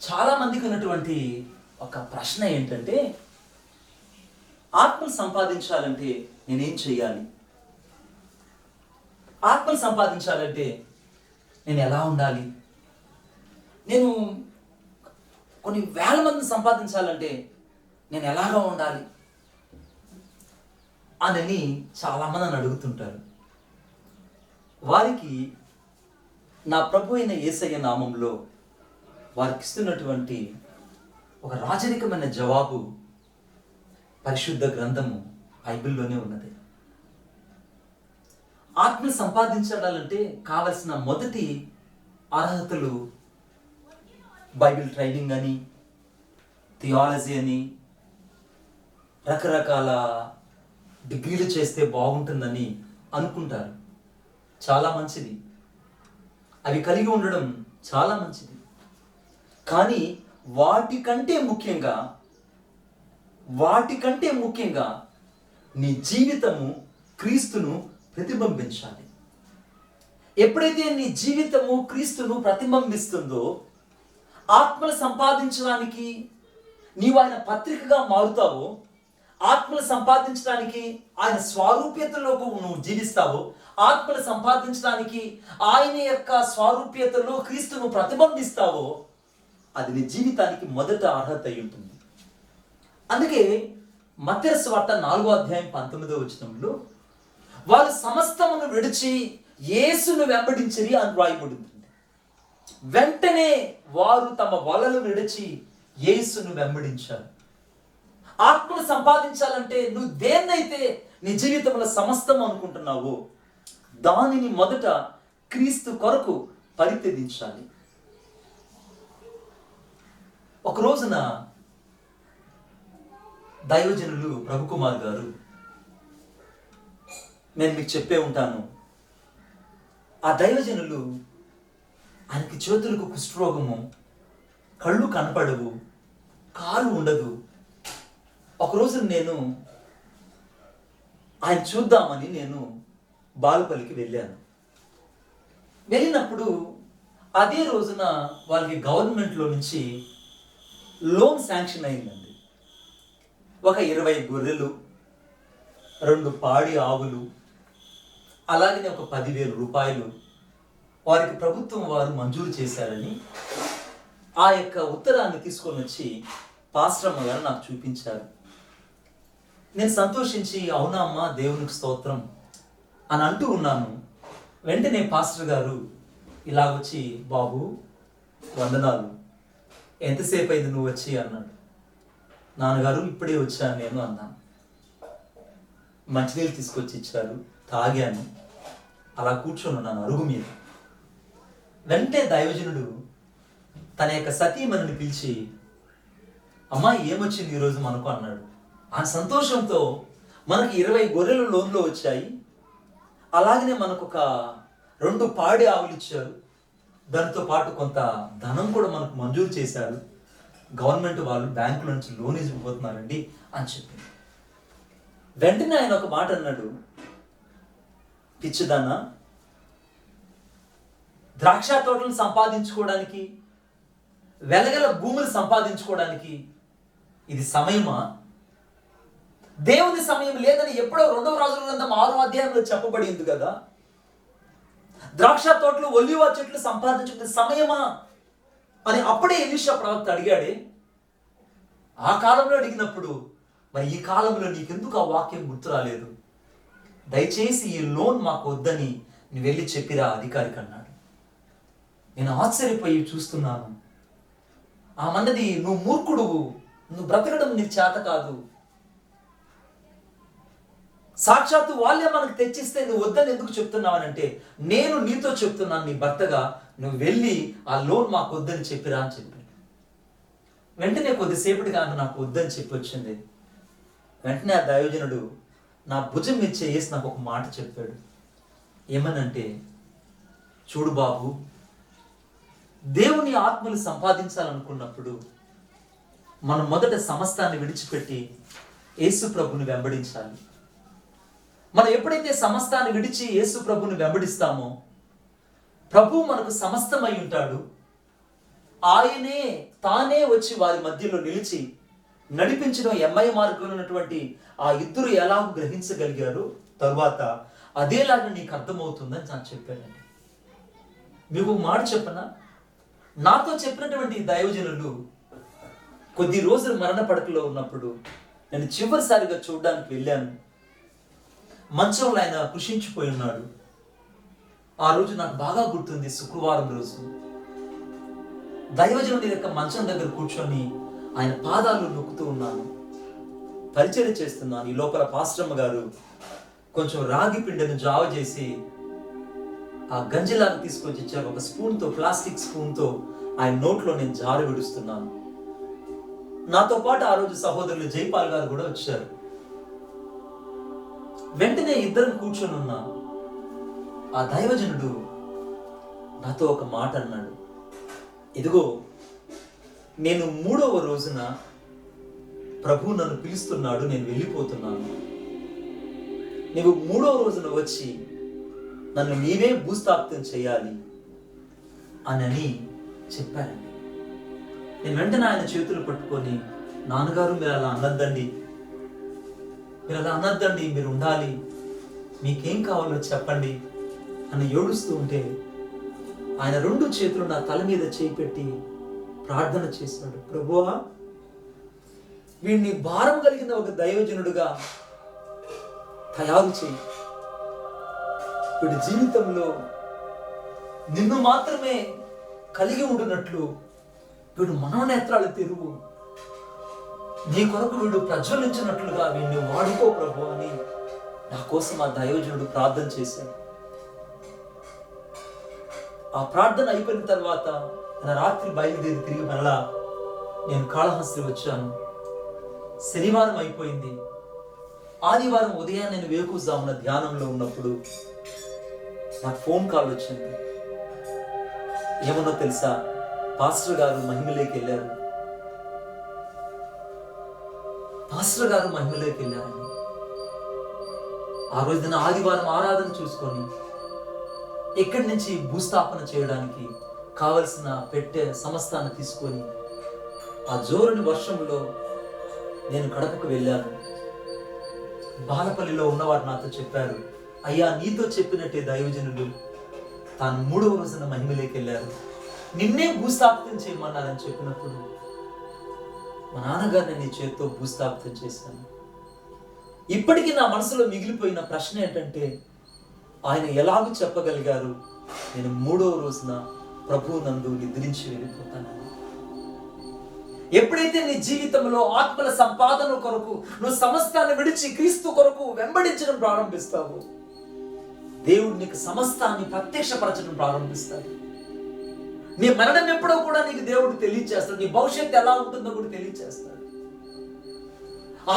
చాలా మందికి ఉన్నటువంటి ఒక ప్రశ్న ఏంటంటే, ఆత్మను సంపాదించాలంటే నేనేం చేయాలి? ఆత్మను సంపాదించాలంటే నేను ఎలా ఉండాలి? నేను కొన్ని వేల మందిని సంపాదించాలంటే నేను ఎలాగా ఉండాలి అని చాలామంది నన్ను అడుగుతుంటారు. వారికి నా ప్రభు అయిన యేసయ్య నామంలో వారికి ఇస్తున్నటువంటి ఒక రాజరికమైన జవాబు పరిశుద్ధ గ్రంథము బైబిల్లోనే ఉన్నది. ఆత్మను సంపాదించాలంటే కావలసిన మొదటి అర్హతలు బైబిల్ ట్రైనింగ్ అని, థియాలజీ అని, రకరకాల డిగ్రీలు చేస్తే బాగుంటుందని అనుకుంటారు. చాలా మంచిది, అవి కలిగి ఉండడం చాలా మంచిది. కానీ వాటికంటే ముఖ్యంగా నీ జీవితము క్రీస్తును ప్రతిబింబించాలి. ఎప్పుడైతే నీ జీవితము క్రీస్తును ప్రతిబింబిస్తుందో, ఆత్మను సంపాదించడానికి నీవు ఆయన పత్రికగా మారుతావో, ఆత్మను సంపాదించడానికి ఆయన స్వారూప్యతలో నువ్వు జీవిస్తావో, ఆత్మను సంపాదించడానికి ఆయన యొక్క స్వారూప్యతలో క్రీస్తును ప్రతిబింబిస్తావో, అది నీ జీవితానికి మొదట అర్హత అయి ఉంటుంది. అందుకే మత్తయి సువార్త 4వ అధ్యాయం 19వ వచనంలో వారు సమస్తమును విడిచి యేసును వెంబడించిరి అని వ్రాయబడి ఉంటుంది. వెంటనే వారు తమ వలలు విడిచి యేసును వెంబడించారు. ఆత్మను సంపాదించాలంటే నువ్వు దేన్నైతే నీ జీవితంలో సమస్తం అనుకుంటున్నావో దానిని మొదట క్రీస్తు కొరకు పరిత్యజించాలి. ఒక రోజున దైవజనులు ప్రభుకుమార్ గారు, నేను మీకు చెప్పే ఉంటాను, ఆ దైవజనులు ఆయనకి చేతులకు కుష్ఠరోగము, కళ్ళు కనపడవు, కాలు ఉండదు. ఒకరోజు నేను ఆయన చూద్దామని నేను బాలుపల్లికి వెళ్ళాను. వెళ్ళినప్పుడు అదే రోజున వాళ్ళకి గవర్నమెంట్లో నుంచి లోన్ శాంక్షన్ అయిందండి. ఒక 20 గొర్రెలు, 2 పాడి ఆవులు, అలాగనే ఒక 10,000 రూపాయలు వారికి ప్రభుత్వం వారు మంజూరు చేశారని ఆ యొక్క ఉత్తరాన్ని తీసుకొని వచ్చి పాస్టరమ్మ గారు నాకు చూపించారు. నేను సంతోషించి, అవునా అమ్మా, దేవునికి స్తోత్రం అని అంటూ ఉన్నాను. వెంటనే పాస్టర్ గారు ఇలా వచ్చి, బాబు వందనాలు, ఎంతసేపు అయింది నువ్వు వచ్చి అన్నాడు. నాన్నగారు ఇప్పుడే వచ్చాను నేను అన్నాను. మంచినీళ్ళు తీసుకొచ్చి ఇచ్చారు, తాగాను, అలా కూర్చొని ఉన్నాను అరుగు మీద. వెంటనే దైవజనుడు తన యొక్క సతీమణిని పిలిచి, అమ్మాయి ఏమొచ్చింది ఈరోజు మనకు అన్నాడు. ఆ సంతోషంతో మనకి 20 గొర్రెలు లోన్లో వచ్చాయి, అలాగనే మనకు ఒక 2 పాడి ఆవులు ఇచ్చారు, దానితో పాటు కొంత ధనం కూడా మనకు మంజూరు చేశారు, గవర్నమెంట్ వాళ్ళు బ్యాంకుల నుంచి లోన్ ఇవ్వబోతున్నారండి అని చెప్పింది. వెంటనే ఆయన ఒక మాట అన్నాడు, పిచ్చిదానా, ద్రాక్ష తోటలను సంపాదించుకోవడానికి, వెలగల భూములు సంపాదించుకోవడానికి ఇది సమయమా? దేవుని సమయం లేదని ఎప్పుడో 2వ రాజుల గ్రంథం 6వ అధ్యాయంలో చెప్పబడింది కదా. ద్రాక్ష తోటలు, ఒలీవ చెట్లు సంపాదించుకునే సమయమా అని అప్పుడే ఎలీషా ప్రవక్త అడిగాడే. ఆ కాలంలో అడిగినప్పుడు మరి ఈ కాలంలో నీకెందుకు ఆ వాక్యం గుర్తు రాలేదు? దయచేసి ఈ లోన్ మాకు వద్దని నువ్వు వెళ్ళి చెప్పిరా అధికారికి అన్నాడు. నేను ఆశ్చర్యపోయి చూస్తున్నాను. ఆమన్నది, నువ్వు మూర్ఖుడువు, నువ్వు బ్రతకడం నీకు చేత కాదు, సాక్షాత్తు వాళ్ళే మనకు తెచ్చిస్తే నువ్వు వద్దని ఎందుకు చెప్తున్నావనంటే, నేను నీతో చెప్తున్నాను నీ భర్తగా, నువ్వు వెళ్ళి ఆ లోన్ మాకు వద్దని చెప్పిరా అని చెప్పాడు. వెంటనే కొద్దిసేపటిగా నాకు వద్దని చెప్పి వచ్చింది. వెంటనే ఆ దైవజనుడు నా భుజం మీద చేసి నాకు ఒక మాట చెప్పాడు. ఏమనంటే, చూడు బాబు, దేవుని ఆత్మను సంపాదించాలనుకున్నప్పుడు మనం మొదట సమస్తాన్ని విడిచిపెట్టి యేసు ప్రభుని వెంబడించాలి. మనం ఎప్పుడైతే సమస్తాన్ని విడిచి యేసు ప్రభుని వెంబడిస్తామో, ప్రభు మనకు సమస్తమై ఉంటాడు. ఆయనే తానే వచ్చి వారి మధ్యలో నిలిచి నడిపించడం ఎమ్మయ్య మార్గంలో ఉన్నటువంటి ఆ ఇద్దరు ఎలాగో గ్రహించగలిగారు. తరువాత అదేలాగా నీకు అర్థమవుతుందని నాకు చెప్పాడండి. మీకు మాట చెప్పనా, నాతో చెప్పినటువంటి దైవజనులు కొద్ది రోజులు మరణ పడకలో ఉన్నప్పుడు నేను చివరిసారిగా చూడడానికి వెళ్ళాను. మంచంలో ఆయన కృషించిపోయి ఉన్నాడు. ఆ రోజు నాకు బాగా గుర్తుంది, శుక్రవారం రోజు. దైవజనుడి యొక్క మంచం దగ్గర కూర్చొని ఆయన పాదాలు నొక్కుతూ ఉన్నాను, పరిచయం చేస్తున్నాను. ఈ లోపల పాస్టమ్మ గారు కొంచెం రాగి పిండిని జావ చేసి ఆ గంజిలాగా తీసుకొచ్చి ఇచ్చారు. ఒక స్పూన్తో, ప్లాస్టిక్ స్పూన్తో ఆయన నోట్లో నేను జారు విడుస్తున్నాను. నాతో పాటు ఆ రోజు సహోదరులు జైపాల్ గారు కూడా వచ్చారు. వెంటనే ఇద్దరం కూర్చొని ఉన్నా. ఆ దైవజనుడు నాతో ఒక మాట అన్నాడు, ఇదిగో నేను 3వ రోజున ప్రభు నన్ను పిలుస్తున్నాడు, నేను వెళ్ళిపోతున్నాను. నువ్వు 3వ రోజున వచ్చి నన్ను నీవే భూస్థాపితం చేయాలి అని చెప్పారండి. నేను వెంటనే ఆయన చేతులు పట్టుకొని, నాన్నగారు మీరు అలా అనొద్దండి, మీరు అలా అనొద్దండి, మీరు ఉండాలి, మీకేం కావాలో చెప్పండి అని ఏడుస్తూ ఉంటే ఆయన 2 చేతులు నా తల మీద చేయి పెట్టి ప్రార్థన చేశాడు. ప్రభువా, వీడిని భారం కలిగిన ఒక దైవజనుడుగా తయారు చేయి. వీడి జీవితంలో నిన్ను మాత్రమే కలిగి ఉండినట్లు వీడు మనోనేత్రాలు తెరువు, నీ కొరకు వీడు ప్రజ్వలించినట్లుగా వీడిని వాడుకో ప్రభు అని నా కోసం ఆ దైవజనుడు ప్రార్థన చేశాడు. ఆ ప్రార్థన అయిపోయిన తర్వాత రాత్రి బయలుదేరి తిరిగి మరలా నేను కాళహస్తి వచ్చాను. శనివారం అయిపోయింది. ఆదివారం ఉదయం నేను వేకుజామున ధ్యానంలో ఉన్నప్పుడు నాకు ఫోన్ కాల్ వచ్చింది. ఏమన్నా తెలుసా, పాస్టర్ గారు మహిమలోకి వెళ్ళారు, పాస్టర్ గారు మహిమలోకి వెళ్ళారని. ఆ రోజున ఆదివారం ఆరాధన చూసుకొని ఇక్కడి నుంచి భూస్థాపన చేయడానికి కావలసిన పెట్టె సమస్తాన్ని తీసుకొని ఆ జోరుని వర్షంలో నేను కడపకు వెళ్ళాను. బాలపల్లిలో ఉన్నవారు నాతో చెప్పారు, అయ్యా నీతో చెప్పినట్టే దైవజనులు తాను 3వ రోజున మహిమలోకి వెళ్ళారు, నిన్నే భూస్థాపితం చేయమన్నారని చెప్పినప్పుడు మా నాన్నగారిని నీ చేతితో భూస్థాపితం చేశాను. ఇప్పటికీ నా మనసులో మిగిలిపోయిన ప్రశ్న ఏంటంటే, ఆయన ఎలాగూ చెప్పగలిగారు నేను 3వ రోజున ప్రభువు నందు నిద్రించి వెళ్ళిపోతానని? ఎప్పుడైతే నీ జీవితంలో ఆత్మల సంపాదన కొరకు నువ్వు సమస్తాన్ని విడిచి క్రీస్తు కొరకు వెంబడించడం ప్రారంభిస్తావు, దేవుడు నీకు సమస్తాన్ని ప్రత్యక్షపరచడం ప్రారంభిస్తాడు. నీ మరణం ఎప్పుడో కూడా నీకు దేవుడు తెలియచేస్తాడు, నీ భవిష్యత్తు ఎలా ఉంటుందో కూడా తెలియచేస్తాడు.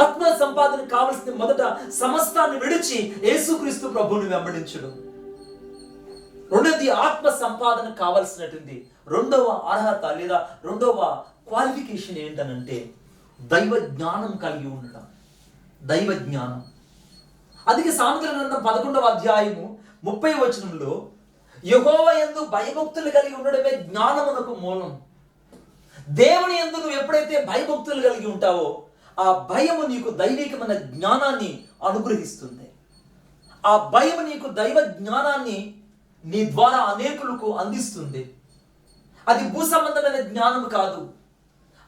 ఆత్మ సంపాదన కావలసిన మొదట సమస్తాన్ని విడిచి యేసుక్రీస్తు ప్రభువుని వెంబడించడం. రెండోది ఆత్మ సంపాదన కావలసినటువంటి రెండవ అర్హత లేదా రెండవ క్వాలిఫికేషన్ ఏంటనంటే దైవ జ్ఞానం కలిగి ఉండడం. దైవ జ్ఞానం. అందుకే సామెతల గ్రంథం 11వ అధ్యాయము 30వ వచనంలో యెహోవా యందు భయభక్తులు కలిగి ఉండడమే జ్ఞానమునకు మూలం. దేవుని యందు నువ్వు ఎప్పుడైతే భయభక్తులు కలిగి ఉంటావో ఆ భయము నీకు దైవికమైన జ్ఞానాన్ని అనుగ్రహిస్తుంది. ఆ భయము నీకు దైవ జ్ఞానాన్ని నీ ద్వారా అనేకులకు అందిస్తుంది. అది భూ సంబంధమైన జ్ఞానము కాదు,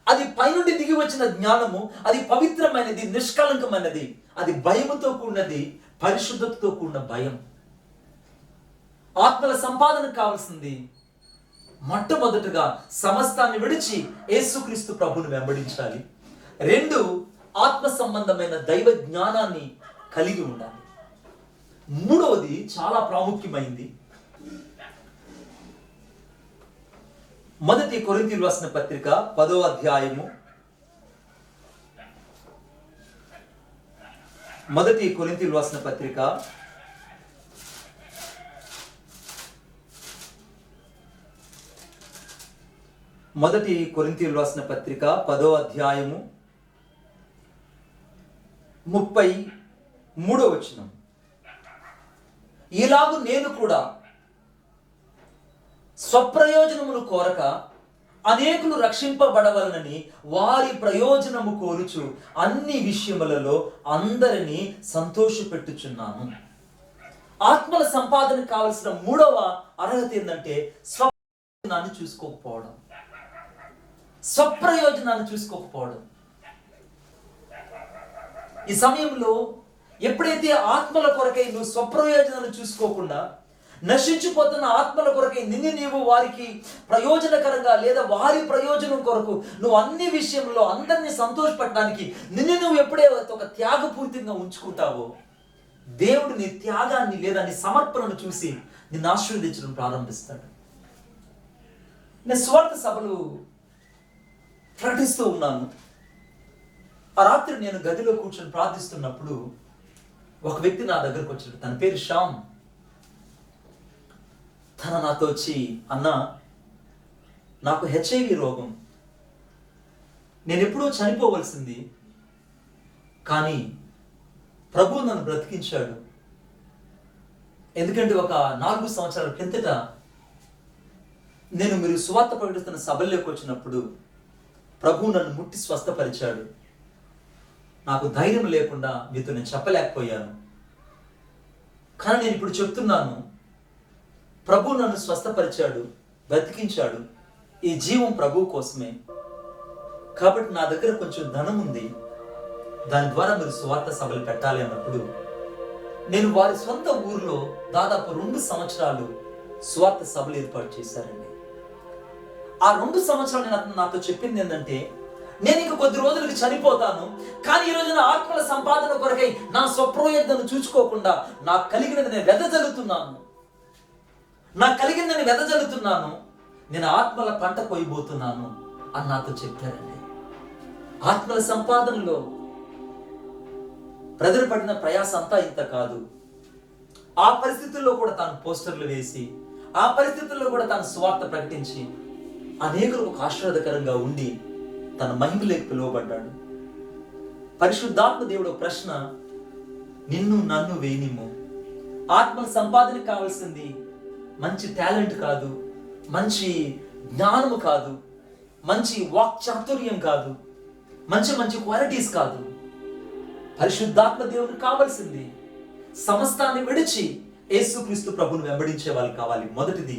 అది పైనుండి దిగి వచ్చిన జ్ఞానము. అది పవిత్రమైనది, నిష్కలంకమైనది. అది భయముతో కూడినది, పరిశుద్ధతతో కూడిన భయం. ఆత్మల సంపాదన కావాల్సింది మొట్టమొదటిగా సమస్తాన్ని విడిచి యేసుక్రీస్తు ప్రభువుని వెంబడించాలి. 2, ఆత్మ సంబంధమైన దైవ జ్ఞానాన్ని కలిగి ఉండాలి. 3వది చాలా ప్రాముఖ్యమైంది. 1 కొరింథీయులకు రాసిన పత్రిక 10వ అధ్యాయము 1 కొరింథీయులకు రాసిన పత్రిక 1 కొరింథీయులకు రాసిన పత్రిక 10వ అధ్యాయము 33వ వచనం. ఇలాగు నేను కూడా స్వప్రయోజనమును కోరక అనేకులు రక్షింపబడవలనని వారి ప్రయోజనము కోరుచు అన్ని విషయములలో అందరినీ సంతోషపెట్టుచున్నాను. ఆత్మల సంపాదనకు కావలసిన మూడవ అర్హత ఏంటంటే స్వప్రయోజనాన్ని చూసుకోకపోవడం. స్వప్రయోజనాన్ని చూసుకోకపోవడం. ఈ సమయంలో ఎప్పుడైతే ఆత్మల కొరకై నువ్వు స్వప్రయోజనాన్ని చూసుకోకుండా నశించిపోతున్న ఆత్మల కొరకై నీవు వారికి ప్రయోజనకరంగా లేదా వారి ప్రయోజనం కొరకు నువ్వు అన్ని విషయంలో అందరినీ సంతోషపడడానికి నువ్వు ఎప్పుడైతే ఒక త్యాగపూర్తిగా ఉంచుకుంటావో దేవుడు నీ త్యాగాన్ని లేదా నీ సమర్పణను చూసి నిన్ను ఆశీర్వదించడం ప్రారంభిస్తాడు. నేను స్వార్థ సభలు ప్రకటిస్తూ ఉన్నాను. ఆ రాత్రి నేను గదిలో కూర్చొని ప్రార్థిస్తున్నప్పుడు ఒక వ్యక్తి నా దగ్గరకు వచ్చాడు. తన పేరు శ్యామ్. తన నాతో వచ్చి, అన్నా, నాకు హెచ్ఐవి రోగం, నేను ఎప్పుడూ చనిపోవలసింది, కానీ ప్రభు నన్ను బ్రతికించాడు. ఎందుకంటే ఒక 4 సంవత్సరాల కిందట నేను మీరు సువార్త ప్రకటిస్తున్న సభల్లోకి వచ్చినప్పుడు ప్రభు నన్ను ముట్టి స్వస్థపరిచాడు. నాకు ధైర్యం లేకుండా మీతో నేను చెప్పలేకపోయాను. కానీ నేను ఇప్పుడు చెప్తున్నాను, ప్రభు నన్ను స్వస్థపరిచాడు, బ్రతికించాడు. ఈ జీవం ప్రభు కోసమే. కాబట్టి నా దగ్గర కొంచెం ధనం ఉంది, దాని ద్వారా మీరు సువార్త సభలు పెట్టాలి అన్నప్పుడు నేను వారి సొంత ఊరిలో దాదాపు 2 సంవత్సరాలు సువార్త సభలు ఏర్పాటు చేశారండి. ఆ 2 సంవత్సరాలు నాతో చెప్పింది ఏంటంటే, నేను ఇంక కొద్ది రోజులకి చనిపోతాను, కానీ ఈ రోజున ఆత్మల సంపాదన కొరకై నా స్వప్రయోజనం చూసుకోకుండా నాకు కలిగినది నేను వెదజల్లుతున్నాను. నేను ఆత్మల పంట కోయబోతున్నాను అని నాతో చెప్పారండి. ఆత్మల సంపాదనలో ప్రజలు పడిన ప్రయాస అంతా ఇంత కాదు. ఆ పరిస్థితుల్లో కూడా తాను పోస్టర్లు వేసి, ఆ పరిస్థితుల్లో కూడా తాను స్వార్థ ప్రకటించి అనేకులకు ఆశీర్వాదకరంగా ఉండి తన మహిమలోకి పిలువబడ్డాడు. పరిశుద్ధాత్మ దేవుడు ప్రశ్న, నిన్ను నన్ను వేయనిమ్ము. ఆత్మల సంపాదనకు కావాల్సింది మంచి టాలెంట్ కాదు, మంచి జ్ఞానము కాదు, మంచి వాక్ చాతుర్యం కాదు, మంచి క్వాలిటీస్ కాదు. పరిశుద్ధాత్మ దేవునికి కావాల్సింది సమస్తాన్ని విడిచి యేసుక్రీస్తు ప్రభువును వెంబడించే వాళ్ళు కావాలి, మొదటిది.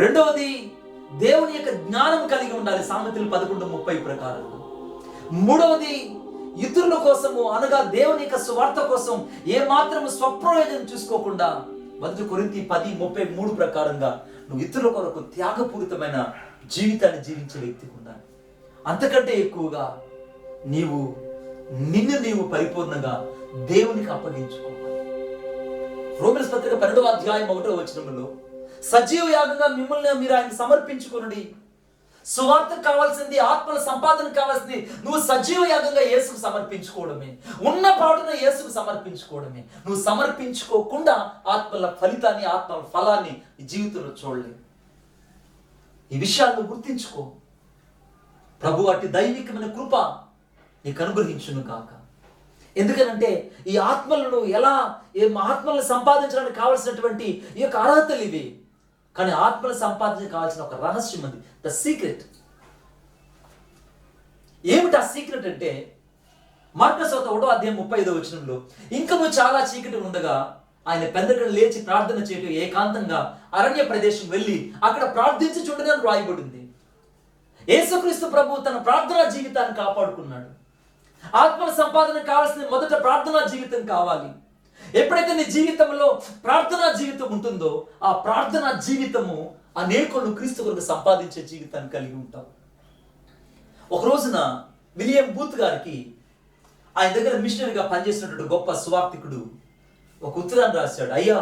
రెండవది, దేవుని యొక్క జ్ఞానం కలిగి ఉండాలి, సామెతలు 11:30 ప్రకారం. మూడవది, ఇతరుల కోసము అనగా దేవుని యొక్క సువార్త కోసం ఏ మాత్రము స్వప్రయోజనం చూసుకోకుండా 1 కొరింథీ 10:33 ప్రకారంగా నువ్వు ఇతరుల కొరకు త్యాగపూరితమైన జీవితాన్ని జీవించే వ్యక్తిగా ఉండాలి. అంతకంటే ఎక్కువగా నిన్ను పరిపూర్ణంగా దేవునికి అప్పగించుకోవాలి. రోమన్స్ పత్రిక 12వ అధ్యాయం 1వ వచనంలో, సజీవ యాగంగా మిమ్మల్ని మీరు ఆయన సమర్పించుకొనుడి. సువార్తకు కావాల్సింది, ఆత్మల సంపాదనకు కావాల్సింది నువ్వు సజీవ యాగంగా యేసుకు సమర్పించుకోవడమే, ఉన్న పాటున యేసుకు సమర్పించుకోవడమే. నువ్వు సమర్పించుకోకుండా ఆత్మల ఫలితాన్ని, ఆత్మల ఫలాన్ని ఈ జీవితంలో చూడలేవు. ఈ విషయాలను గుర్తించుకో. ప్రభు అట్టి దైవికమైన కృప నీకు అనుగ్రహించును కాక. ఎందుకనంటే ఈ ఆత్మలను ఆత్మలను సంపాదించడానికి కావాల్సినటువంటి ఈ యొక్క అర్హతలు ఇవి. కానీ ఆత్మలు సంపాదించడానికి కావాల్సిన ఒక రహస్యం ఉంది, ద సీక్రెట్. ఏమిటి ఆ సీక్రెట్ అంటే, మార్కు సువార్త 1వ అధ్యాయం 35వ వచనంలో, ఇంకను చాలా చీకటి ఉండగా ఆయన పెందకడ లేచి ప్రార్థన చేయటం ఏకాంతంగా అరణ్య ప్రదేశం వెళ్ళి అక్కడ ప్రార్థించుచుండని రాయబడింది. యేసుక్రీస్తు ప్రభు తన ప్రార్థనా జీవితాన్ని కాపాడుకున్నాడు. ఆత్మల సంపాదన కావాల్సిన మొదట ప్రార్థనా జీవితం కావాలి. ఎప్పుడైతే నీ జీవితంలో ప్రార్థనా జీవితం ఉంటుందో, ఆ ప్రార్థనా జీవితము అనేకులను క్రీస్తు కొరకు సంపాదించే జీవితాన్ని కలిగి ఉంటావు. ఒక రోజున విలియం బూత్ గారికి ఆయన దగ్గర మిషనరీగా పనిచేసినటువంటి గొప్ప సువార్థికుడు ఒక ఉత్తరాన్ని రాశాడు. అయ్యా,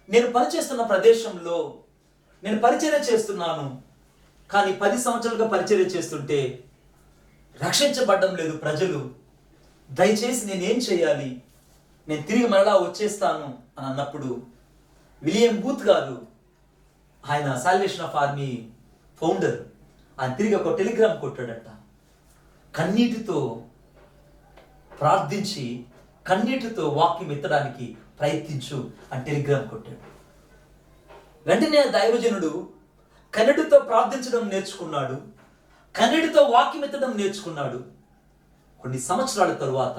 నేను పనిచేస్తున్న ప్రదేశంలో నేను పరిచర్య చేస్తున్నాను, కానీ 10 సంవత్సరాలుగా పరిచర్య చేస్తుంటే రక్షించబడడం లేదు ప్రజలు. దయచేసి నేనేం చేయాలి, నేను తిరిగి మరలా వచ్చేస్తాను అని అన్నప్పుడు విలియం బూత్ గారు, ఆయన సాల్వేషన్ ఆఫ్ ఆర్మీ ఫౌండర్, ఆయన తిరిగి ఒక టెలిగ్రామ్ కొట్టాడట. కన్నీటితో ప్రార్థించి కన్నీటితో వాక్యం ఎత్తడానికి ప్రయత్నించు అని టెలిగ్రామ్ కొట్టాడు. వెంటనే దైవజనుడు కన్నడితో ప్రార్థించడం నేర్చుకున్నాడు, కన్నడితో వాక్యం ఎత్తడం నేర్చుకున్నాడు. కొన్ని సంవత్సరాల తరువాత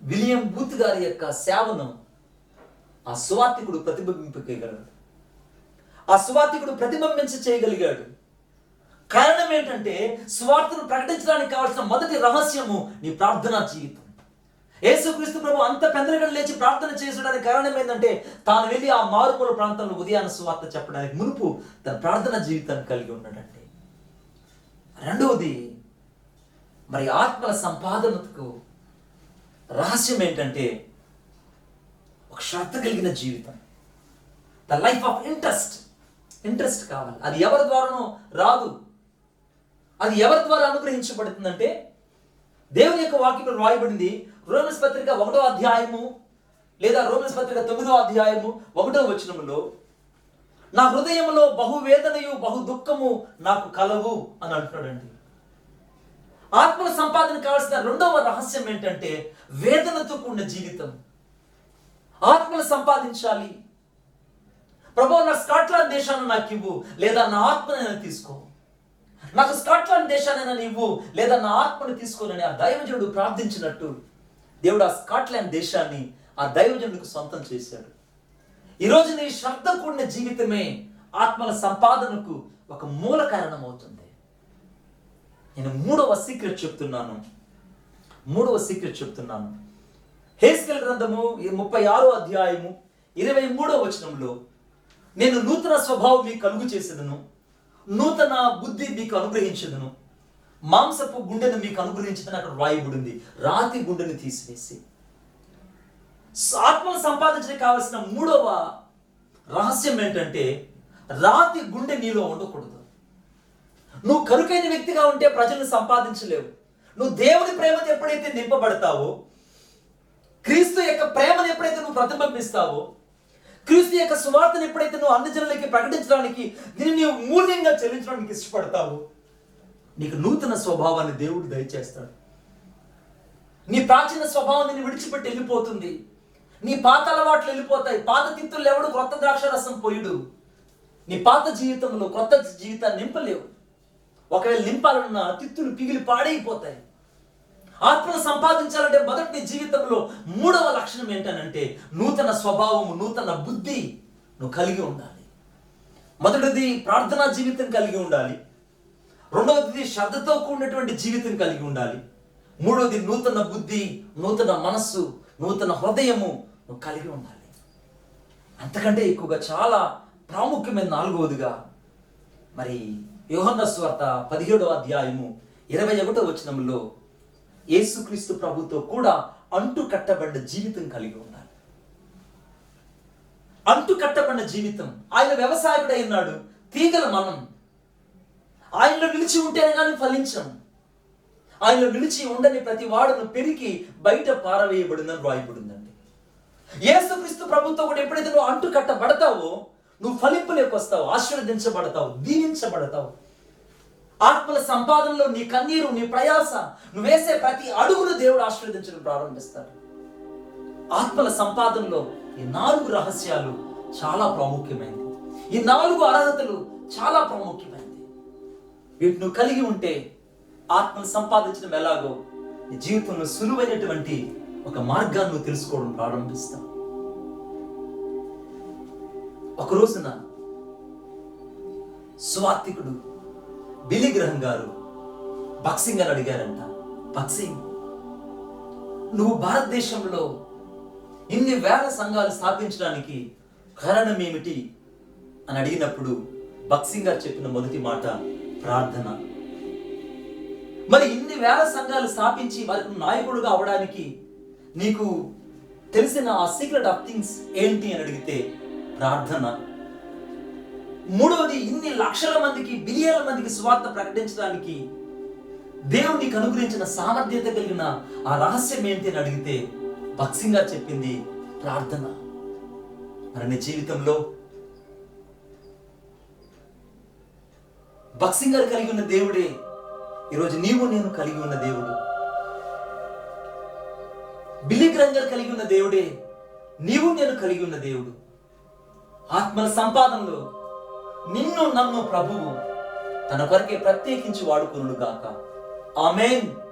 విలియం బూత్ గారి యొక్క సేవను ఆ సువార్తికుడు ప్రతిబింబించగలిగాడు. ఆ సువార్తికుడు ప్రతిబింబించ చేయగలిగాడు. కారణం ఏంటంటే, సువార్తను ప్రకటించడానికి కావాల్సిన మొదటి రహస్యము నీ ప్రార్థనా జీవితం. యేసుక్రీస్తు ప్రభు అంత పెద్దలుగా లేచి ప్రార్థన చేయడానికి కారణం ఏంటంటే, తాను వెళ్ళి ఆ మారుమూల ప్రాంతంలో ఉదయాన సువార్త చెప్పడానికి మునుపు తన ప్రార్థన జీవితాన్ని కలిగి ఉన్నాడంటే. రెండవది, మరి ఆత్మల సంపాదనకు రహస్యం ఏంటంటే, ఒక శ్రద్ధ కలిగిన జీవితం. ద లైఫ్ ఆఫ్ ఇంట్రెస్ట్ కావాలి. అది ఎవరి ద్వారానో రాదు. అది ఎవరి ద్వారా అనుగ్రహించబడుతుందంటే, దేవుని యొక్క వాక్యంలో రాయబడింది. రోమన్స్ పత్రిక 1వ అధ్యాయము లేదా రోమన్స్ పత్రిక 9వ అధ్యాయము 1వ వచనములో, నా హృదయంలో బహువేదనయు బహు దుఃఖము నాకు కలవు అని అంటున్నాడండి. ఆత్మల సంపాదన కావాల్సిన రెండవ రహస్యం ఏంటంటే, వేదనతో కూడిన జీవితం. ఆత్మలు సంపాదించాలి. ప్రభు, నా స్కాట్లాండ్ దేశాన్ని నాకు ఇవ్వు, లేదా నా ఆత్మనైనా తీసుకో. నాకు స్కాట్లాండ్ దేశానైనా ఇవ్వు, లేదా నా ఆత్మని తీసుకోనని ఆ దైవజనుడు ప్రార్థించినట్టు దేవుడు ఆ స్కాట్లాండ్ దేశాన్ని ఆ దైవజనుడికి సొంతం చేశాడు. ఈరోజు నీ శ్రద్ధ కూడిన జీవితమే ఆత్మల సంపాదనకు ఒక మూల కారణం అవుతుంది. నేను మూడవ సీక్రెట్ చెప్తున్నాను. హెస్కేలు గ్రంథము 36వ అధ్యాయము 23వ వచనంలో, నేను నూతన స్వభావం మీకు కలుగు చేసేదను, నూతన బుద్ధి మీకు అనుగ్రహించదును, మాంసపు గుండెను మీకు అనుగ్రహించదని అక్కడ రాయబడింది. రాతి గుండెను తీసివేసి. ఆత్మను సంపాదించడానికి కావాల్సిన మూడవ రహస్యం ఏంటంటే, రాతి గుండె నీలో ఉండకూడదు. నువ్వు కరుకైన వ్యక్తిగా ఉంటే ప్రజలను సంపాదించలేవు. నువ్వు దేవుని ప్రేమతో ఎప్పుడైతే నింపబడతావో, క్రీస్తు యొక్క ప్రేమను ఎప్పుడైతే నువ్వు ప్రతిబింబిస్తావో, క్రీస్తు యొక్క సువార్తను ఎప్పుడైతే నువ్వు అన్ని జనులకి ప్రకటించడానికి, దీన్ని నీవు మూల్యంగా చెల్లించడానికి ఇష్టపడతావు, నీకు నూతన స్వభావాన్ని దేవుడు దయచేస్తాడు. నీ ప్రాచీన స్వభావం నిన్ను విడిచిపెట్టి వెళ్ళిపోతుంది. నీ పాత అలవాట్లు వెళ్ళిపోతాయి. పాత తిత్తులు ఎవడు క్రొత్త ద్రాక్షరసం పోయుడు. నీ పాత జీవితంలో క్రొత్త జీవితాన్ని నింపలేవు. ఒకవేళ నింపాలన్న తిత్తులు పిగిలి పాడైపోతాయి. ఆత్మను సంపాదించాలంటే మొదటి నీ జీవితంలో మూడవ లక్షణం ఏంటనంటే, నూతన స్వభావము, నూతన బుద్ధి నువ్వు కలిగి ఉండాలి. మొదటిది ప్రార్థనా జీవితం కలిగి ఉండాలి. రెండవది శ్రద్ధతో కూడినటువంటి జీవితం కలిగి ఉండాలి. మూడవది నూతన బుద్ధి, నూతన మనస్సు, నూతన హృదయము నువ్వు కలిగి ఉండాలి. అంతకంటే ఎక్కువగా చాలా ప్రాముఖ్యమైన నాలుగవదిగా, మరి యోహన్న సువార్త 17వ అధ్యాయము 21వ వచనంలో, యేసుక్రీస్తు ప్రభుతో కూడా అంటు కట్టబడిన జీవితం కలిగి ఉండాలి. అంటు కట్టబడిన జీవితం. ఆయన వ్యవసాయకుడై ఉన్నాడు, తీగల మనం. ఆయనలో నిలిచి ఉంటేనే కానీ ఫలించం. ఆయనలో నిలిచి ఉండని ప్రతి వాడును పెరిగి బయట పారవేయబడిందని రాయబడిందండి. యేసుక్రీస్తు ప్రభుతో కూడా ఎప్పుడైతే నువ్వు అంటు కట్టబడతావో, నువ్వు ఫలింపులోకి వస్తావు, ఆశీర్వదించబడతావు, దీవించబడతావు. ఆత్మల సంపాదనలో నీ కన్నీరు, నీ ప్రయాస, నువ్వు వేసే ప్రతి అడుగును దేవుడు ఆశీర్వదించడం ప్రారంభిస్తాడు. ఆత్మల సంపాదనలో ఈ 4 రహస్యాలు చాలా ప్రాముఖ్యమైనది. ఈ 4 అర్హతలు చాలా ప్రాముఖ్యమైనది. వీటిని నువ్వు కలిగి ఉంటే ఆత్మను సంపాదించడం ఎలాగో నీ జీవితంలో సులువైనటువంటి ఒక మార్గాన్ని నువ్వు తెలుసుకోవడం ప్రారంభిస్తావు. ఒక రోజున సువార్తికుడు బిల్లీ గ్రహం గారు బక్సింగ్ అని అడిగారంట. బక్సింగ్, నువ్వు భారతదేశంలో ఇన్ని వేల సంఘాలు స్థాపించడానికి కారణం ఏమిటి అని అడిగినప్పుడు బక్సింగ్ గారు చెప్పిన మొదటి మాట ప్రార్థన. మరి ఇన్ని వేల సంఘాలు స్థాపించి వారికి నాయకుడుగా అవడానికి నీకు తెలిసిన ఆ సీక్రెట్ ఆఫ్ థింగ్స్ ఏంటి అని అడిగితే ప్రార్థన. మూడవది, ఇన్ని లక్షల మందికి, బిలియన్ల మందికి సువార్త ప్రకటించడానికి దేవుడు నీకు అనుగ్రహించిన సామర్థ్యత కలిగిన ఆ రహస్యం ఏంటి అని అడిగితే బక్సింగ్ గారు చెప్పింది ప్రార్థన. మరి నీ జీవితంలో బక్సింగ్ గారు కలిగి ఉన్న దేవుడే ఈరోజు నీవు నేను కలిగి ఉన్న దేవుడు. బిల్లీ గ్రహం గారు కలిగి ఉన్న దేవుడే నీవు నేను కలిగి ఉన్న దేవుడు. ఆత్మల సంపాదనలో నిన్ను నన్ను ప్రభువు తన కొరకే ప్రత్యేకించి వాడుకొనుగాక. ఆమేన్.